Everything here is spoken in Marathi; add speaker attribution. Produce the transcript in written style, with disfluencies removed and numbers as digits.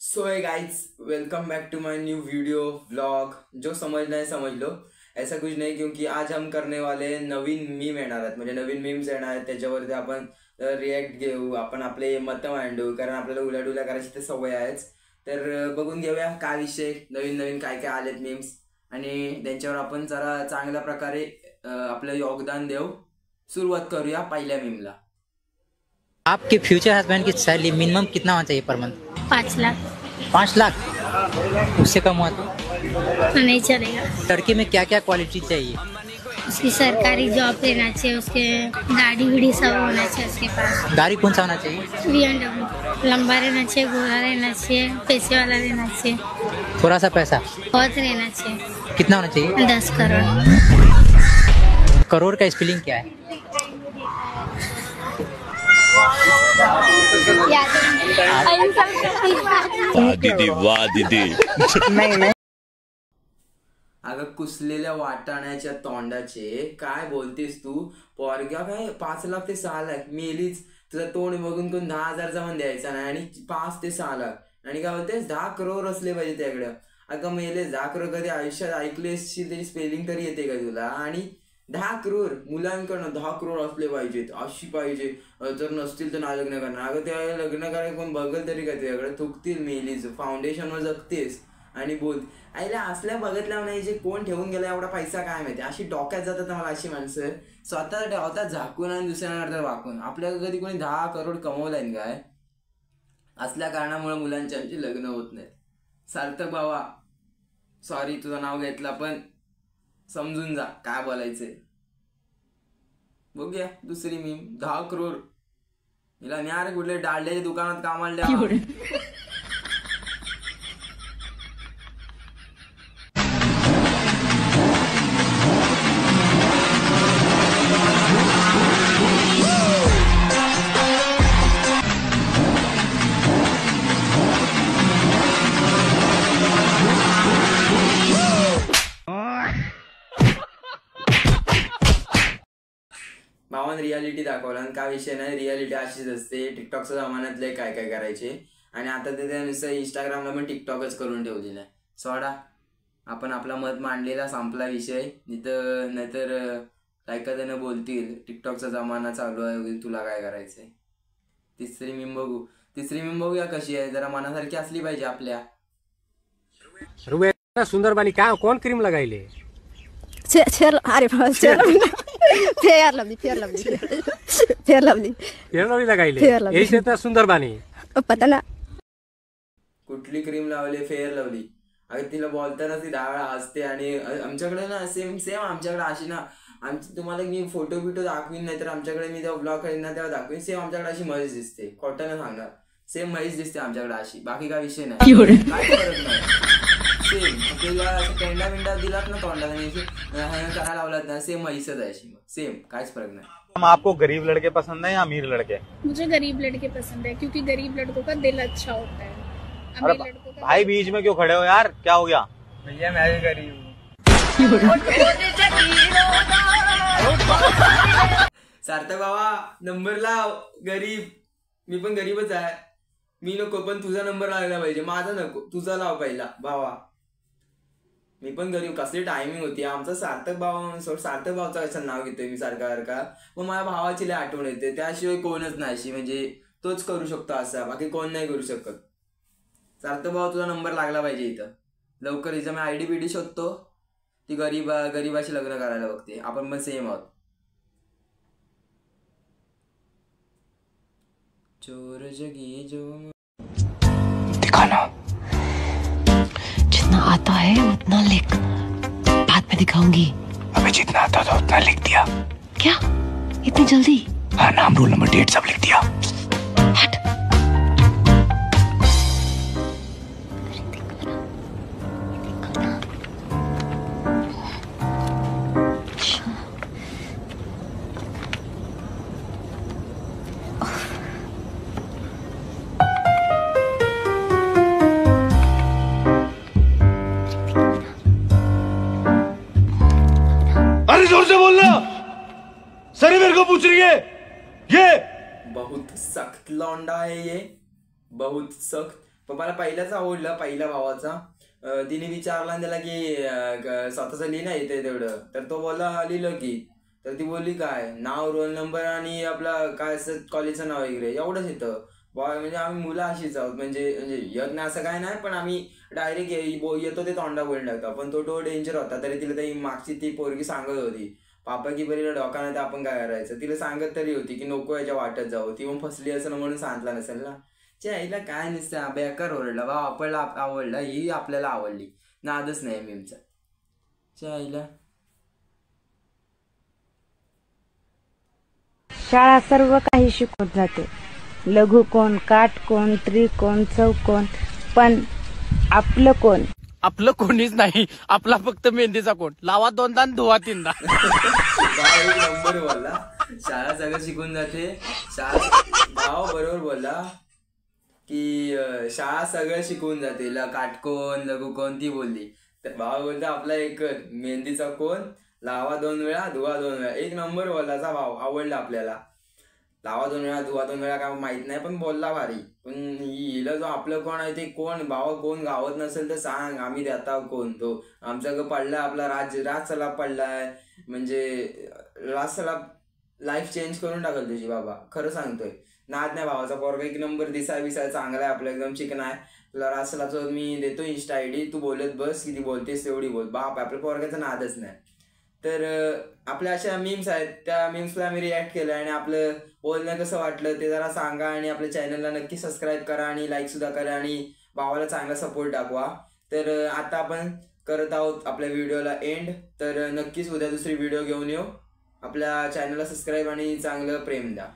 Speaker 1: So hey guys, welcome back to my new video vlog. जो समझना है समझ लो, ऐसा कुछ नहीं, क्योंकि आज हम करने वाले नवीन मीम येणार आहेत, म्हणजे नवीन मीम्स येणार आहेत। त्याच्यावरती आपण रिॲक्ट घेऊ, आपण आपले मतं मांडू, कारण आपल्याला उलाढुला करायची ते सवय आहेच। तर बघून घेऊया काय विषय, नवीन नवीन काय काय आलेत मीम्स, आणि त्यांच्यावर आपण जरा चांगल्या प्रकारे आपलं योगदान देऊ। सुरुवात करूया पहिल्या मीमला।
Speaker 2: आपके फ्यूचर हस्बैंड की सैलरी मिनिमम कितना होना चाहिए पर मंथ?
Speaker 3: 5 लाख।
Speaker 2: 5 लाख? उससे कम हुआ तो
Speaker 3: नहीं चलेगा।
Speaker 2: लड़के में क्या क्या क्वालिटी चाहिए?
Speaker 3: उसकी सरकारी जॉब रहना चाहिए, उसके दाढ़ी वीढ़ी सब होना चाहिए उसके पास।
Speaker 2: गाड़ी कौन सा होना चाहिए?
Speaker 3: BMW। लंबा रहना चाहिए, गोरा रहना चाहिए, पैसे वाला रहना चाहिए।
Speaker 2: थोड़ा सा पैसा?
Speaker 3: बहुत रहना चाहिए।
Speaker 2: कितना होना चाहिए?
Speaker 3: 10 करोड़।
Speaker 2: करोड़ का स्पेलिंग क्या है?
Speaker 4: दीदी वाह दीदी।
Speaker 2: नहीं
Speaker 1: अगं कुसलेल्या वाटाण्याच्या तोंडाचे काय बोलतेस तू? पोरग्या काय 5 लाख ते 6 लाख मेलीच। तुझं तोंड बघून कोण 10,000चा पण द्यायचा नाही, आणि 5 ते 6 लाख आणि काय बोलतेस 10 करोड असले पाहिजे त्याकडं। अगं मेलेस, 10 करोड कधी आयुष्यात ऐकले असशील, त्याची स्पेलिंग तरी येते का तुला? आणि 10 करोड मुलांकडनं 10 करोड असले पाहिजेत, अशी पाहिजे, जर नसतील तर ना लग्न करणार। अगं त्या लग्न करायला कोण बघल तरी का तुझ्याकडे? थुकतील मेलीच, फाउंडेशनवर जगतेस आणि बोल आईला असल्या बघितल्या नाही, जे कोण ठेवून गेला एवढा पैसा काय माहिती। अशी डोक्यात जातात मला अशी माणसं, स्वतः ठेवतात झाकून आणि दुसऱ्यांना वाकून। आपल्याला कधी कोणी 10 करोड कमवलाय काय? असल्या कारणामुळे मुलांच्या लग्न होत नाहीत। सार्थक बाबा, सॉरी तुझं नाव घेतलं, पण समजून जा काय बोलायचंय। बघूया दुसरी मीम। 10 करोड हिला न्यारे कुठले डाळल्याच्या दुकानात कामाला द्या। भावान रियालिटी दाखवला, आणि काय विषय नाही, रियालिटी अशीच असते। टिकटॉकच्या जमान्यातले काय काय करायचे, आणि आता ते त्यानुसार इंस्टाग्रामला पण टिकटॉकच करून ठेवलेलं आहे। सोडा, आपण आपला मत मांडलेला, संपला विषय। नाहीतर काय काय जण बोलतील टिकटॉकचा जमाना चालू आहे, तुला काय करायचंय। तिसरी मीम बघूया कशी आहे, जरा मनासारखी असली पाहिजे आपल्या।
Speaker 5: रुबेना सुंदरबानी क्या कौन क्रीम लगाइले?
Speaker 6: फेयर लवली
Speaker 5: लगाइले, यही से तो सुंदरबानी।
Speaker 6: पता ना
Speaker 1: कुठली क्रीम लावली? Fair lovely. अगं तिला बोलताना ती 10 वेळा हसते, आणि आमच्याकडे ना सेम आमच्याकडे अशी ना, तुम्हाला मी फोटो बिटो दाखवीन, नाही तर आमच्याकडे मी तेव्हा ब्लॉग करीन ना तेव्हा दाखवीन, सेम आमच्याकडे अशी म्हैस दिसते। खोटं न सांगणार, सेम म्हैस दिसते आमच्याकडे अशी, बाकी काय विषय नाही, काय फरक नाही। सेम तिला पेंडा बिंडा दिलात ना तोंडाला, करायला लावलात ना, सेम म्हैसच आहे अशी, सेम काहीच फरक नाही।
Speaker 7: आपको गरीब लड़के पसंद है या अमीर लड़के?
Speaker 8: मुझे गरीब लड़के पसंद है, क्योंकि गरीब लड़कों का दिल अच्छा होता है।
Speaker 7: अरे भाई बीच में क्यों खड़े हो यार, क्या हो गया?
Speaker 5: भैया मैं भी गरीब हूँ।
Speaker 1: सार्थक बाबा नंबर लाव, गरीब मी पण गरीबच आहे। मी नको, पण तुझा नंबर लावला पाहिजे, माझा नको, तुझा लाव पहिला भावा। मी पण गरीब, कसली टायमिंग होती आमचा। सार्थक भावा, सार्थक भावाचं कसं नाव घेतोय मी सारखा, पण माझ्या भावाची लय आठवण येते, त्याशिवाय कोणच नाही अशी, म्हणजे तोच करू शकतो असा, बाकी कोण नाही करू शकत। सार्थक भावा तुझा नंबर लागला पाहिजे इथं लवकर। हिचं मी आयडी बिडी शोधतो, ती गरीबाशी लग्न करायला बघते, आपण पण सेम आहोत। चोर जगी जो
Speaker 9: दिखाना, जितना आता है उतना लिख, बाद में दिखाऊंगी।
Speaker 4: हमें जितना आता था उतना लिख दिया।
Speaker 9: क्या इतनी जल्दी?
Speaker 4: हाँ, नाम, रोल नंबर, डेट सब लिख दिया।
Speaker 9: हट।
Speaker 7: जोर से बोलना, सर मेरे को पूछ रही है ये।
Speaker 1: बहुत सख्त लौंडा है ये, बहुत सख्त। पप्पाला पहिलाच आवडला, पहिल्या भावाचा. तिने विचारला आणि त्याला की स्वतःचं लिहिणं येते तेवढं, तर तो बोलला लिहिलं की. तर ती बोलली काय नाव, रोल नंबर आणि आपला काय असं कॉलेजचं नाव वगैरे एवढंच येतं. म्हणजे आम्ही मुलं अशीच आहोत, म्हणजे येत नाही असं काय नाही, पण आम्ही डायरेक्ट येतो ते तोंडा बोलून टाकतो. पण तो डेंजर होता. तरी तिला ती मागची ती पोरगी सांगत होती पापा की बरीला डोका नाही तर आपण काय करायचं. तिला सांगत तरी होती की नको याच्या वाटत जाऊ. ती मग फसली असं म्हणून सांगितलं नसेल ना. आईला काय नसतं, बेकार ओरडला बा. आपल्याला आवडला, ही आपल्याला आवडली, नादच नाही मीमचा. आईला
Speaker 6: शाळा सर्व काही शिकवत जाते, लघुकोण, काटकोण, त्रिकोण, चौकोन, पण आपलं कोण?
Speaker 5: आपलं कोणीच नाही, आपला फक्त मेहंदीचा कोण. लावा 2दा आणि धुवा 3दा.
Speaker 1: एक नंबर बोलला. शाळा सगळं शिकून जाते. भाव बरोबर बोलला की शाळा सगळं शिकवून जाते. काटकोण, लघुकोण ती बोलली. तर भाव बोलता आपला एक मेहंदीचा कोण, लावा 2 वेळा, धुवा 2 वेळा. एक नंबर बोललाचा भाव, आवडला आपल्याला. लावा 2 वेळा, धुवा 2 वेळा काय माहित नाही, पण बोलला भारी. पण हिला जो आपलं कोण आहे ते कोण, भावा कोण गावत नसेल तर सांग, आम्ही देता कोण. तो आमचा पडलाय आपला राज सलाब पडलाय, म्हणजे राज सलाब लाईफ चेंज करून टाकल तुझी बाबा, खरं सांगतोय. नाद नाही भावाचा. पोरगा एक नंबर, दिसाय चांगला आहे आपला, एकदम चिकन आहे. तुला राज सलाबचं मी देतो इंस्टा आयडी, तू बोलत बस, किती बोलतेस तेवढी बोल. बाप आपल्या पोरग्याचा नादच नाही. तर आपल्या अशा मीम्स आहेत, त्या मीम्सला आम्ही रिॲक्ट केलं आणि आपलं बोलणं कसं वाटलं ते जरा सांगा. आणि आपल्या चॅनलला नक्की सबस्क्राईब करा आणि लाईक सुद्धा करा आणि भावाला चांगला सपोर्ट दाखवा. तर आता आपण करत आहोत आपल्या व्हिडिओला एंड. तर नक्कीच उद्या दुसरी व्हिडिओ घेऊन येऊ. आपल्या चॅनलला सबस्क्राईब आणि चांगलं प्रेम द्या.